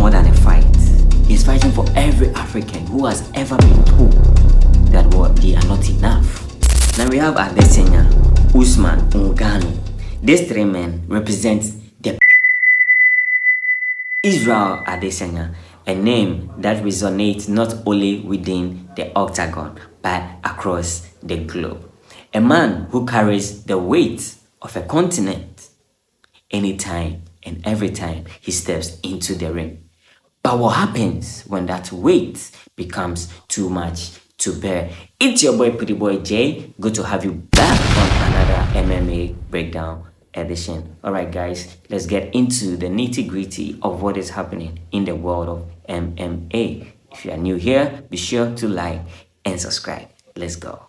more than a fight. He's fighting for every African who has ever been told that they are not enough. Now we have Adesanya, Usman, Ngannou. These three men represent the Israel Adesanya, a name that resonates not only within the octagon but across the globe. A man who carries the weight of a continent anytime and every time he steps into the ring. But what happens when that weight becomes too much to bear? It's your boy Pretty Boy Jay. Good to have you back on another MMA breakdown edition. Alright guys, let's get into the nitty-gritty of what is happening in the world of MMA. If you are new here, be sure to like and subscribe. Let's go.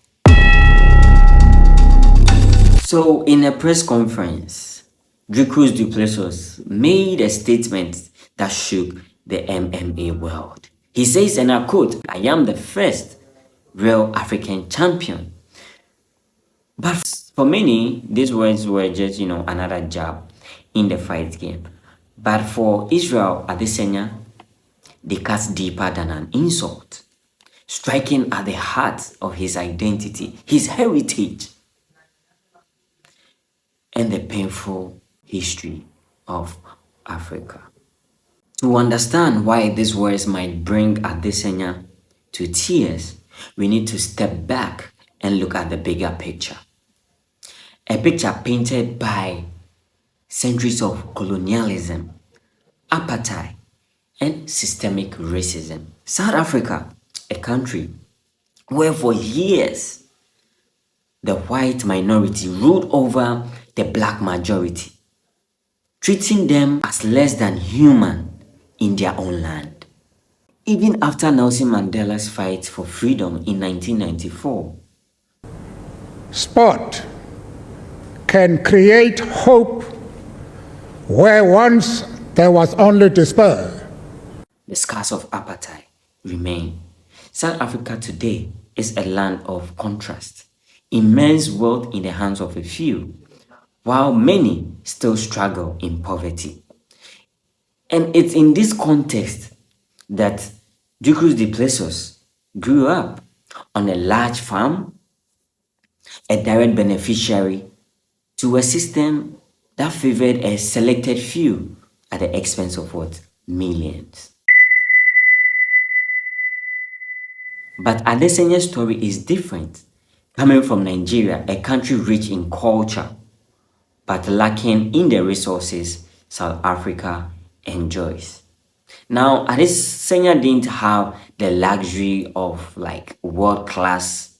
So in a press conference, Dricus Du Plessis made a statement that shook the MMA world. He says, and I quote, "I am the first real African champion." But for many, these words were just, another jab in the fight game. But for Israel Adesanya, they cut deeper than an insult, striking at the heart of his identity, his heritage, and the painful history of Africa. To understand why these words might bring Adesanya to tears, we need to step back and look at the bigger picture. A picture painted by centuries of colonialism, apartheid, and systemic racism. South Africa, a country where for years the white minority ruled over the black majority, treating them as less than human in their own land. Even after Nelson Mandela's fight for freedom in 1994. Sport can create hope where once there was only despair. The scars of apartheid remain. South Africa today is a land of contrast. Immense wealth in the hands of a few, while many still struggle in poverty. And it's in this context that Dricus Du Plessis grew up on a large farm, a direct beneficiary to a system that favored a selected few at the expense of what? Millions. But Adesanya's story is different. Coming from Nigeria, a country rich in culture, but lacking in the resources South Africa enjoys. Now, Adesanya didn't have the luxury of world-class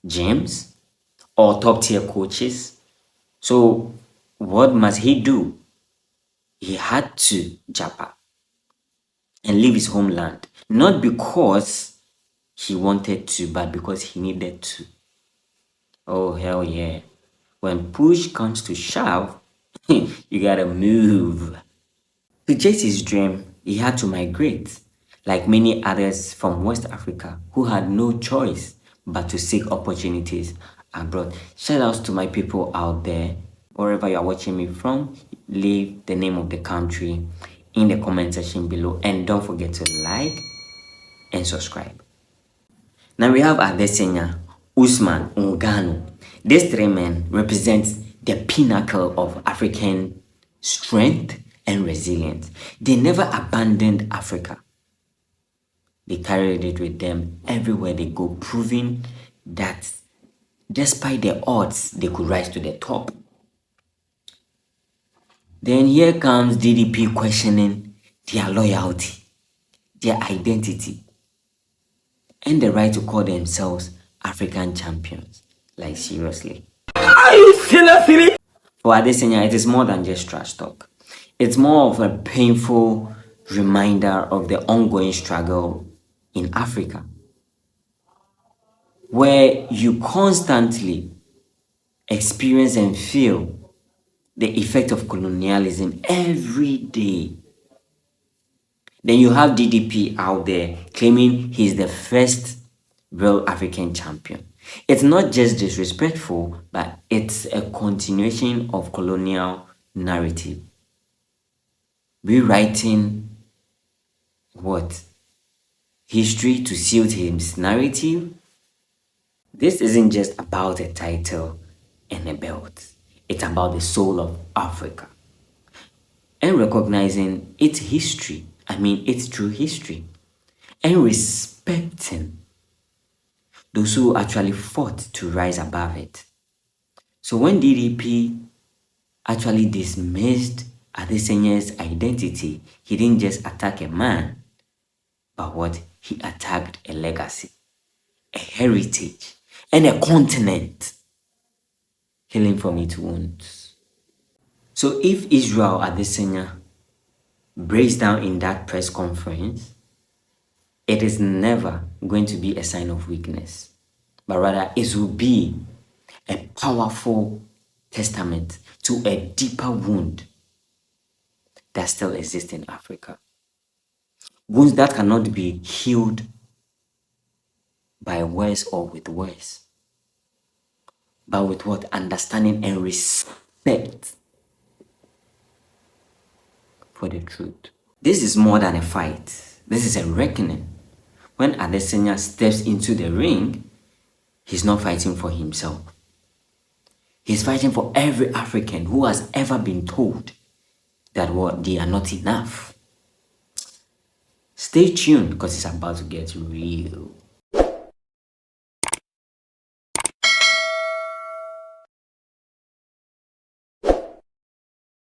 gyms or top-tier coaches. So what must he do? He had to japa and leave his homeland, not because he wanted to, but because he needed to. Oh, hell yeah. When push comes to shove, you gotta move. To chase his dream, he had to migrate, like many others from West Africa who had no choice but to seek opportunities abroad. Shout outs to my people out there, wherever you are watching me from. Leave the name of the country in the comment section below, and don't forget to like and subscribe. Now we have Adesanya, Usman, Ngannou. These three men represent the pinnacle of African strength and resilience. They never abandoned Africa. They carried it with them everywhere they go, proving that despite the odds, they could rise to the top. Then here comes DDP questioning their loyalty, their identity, and the right to call themselves African champions. Like, seriously. Are you serious? For Adesanya, it is more than just trash talk. It's more of a painful reminder of the ongoing struggle in Africa, where you constantly experience and feel the effect of colonialism every day. Then you have DDP out there claiming he's the first real African champion. It's not just disrespectful, but it's a continuation of colonial narrative, rewriting what? History to suit his narrative? This isn't just about a title and a belt. It's about the soul of Africa. And recognizing its history, its true history, and respecting those who actually fought to rise above it. So when DDP actually dismissed Adesanya's identity, he didn't just attack a man, but what? He attacked a legacy, a heritage, and a continent, healing from its wounds. So if Israel Adesanya breaks down in that press conference, it is never going to be a sign of weakness, but rather it will be a powerful testament to a deeper wound that still exists in Africa. Wounds that cannot be healed by words or with words, but with what? Understanding and respect for the truth. This is more than a fight. This is a reckoning. When Adesanya steps into the ring, he's not fighting for himself. He's fighting for every African who has ever been told that what? They are not enough. Stay tuned because it's about to get real.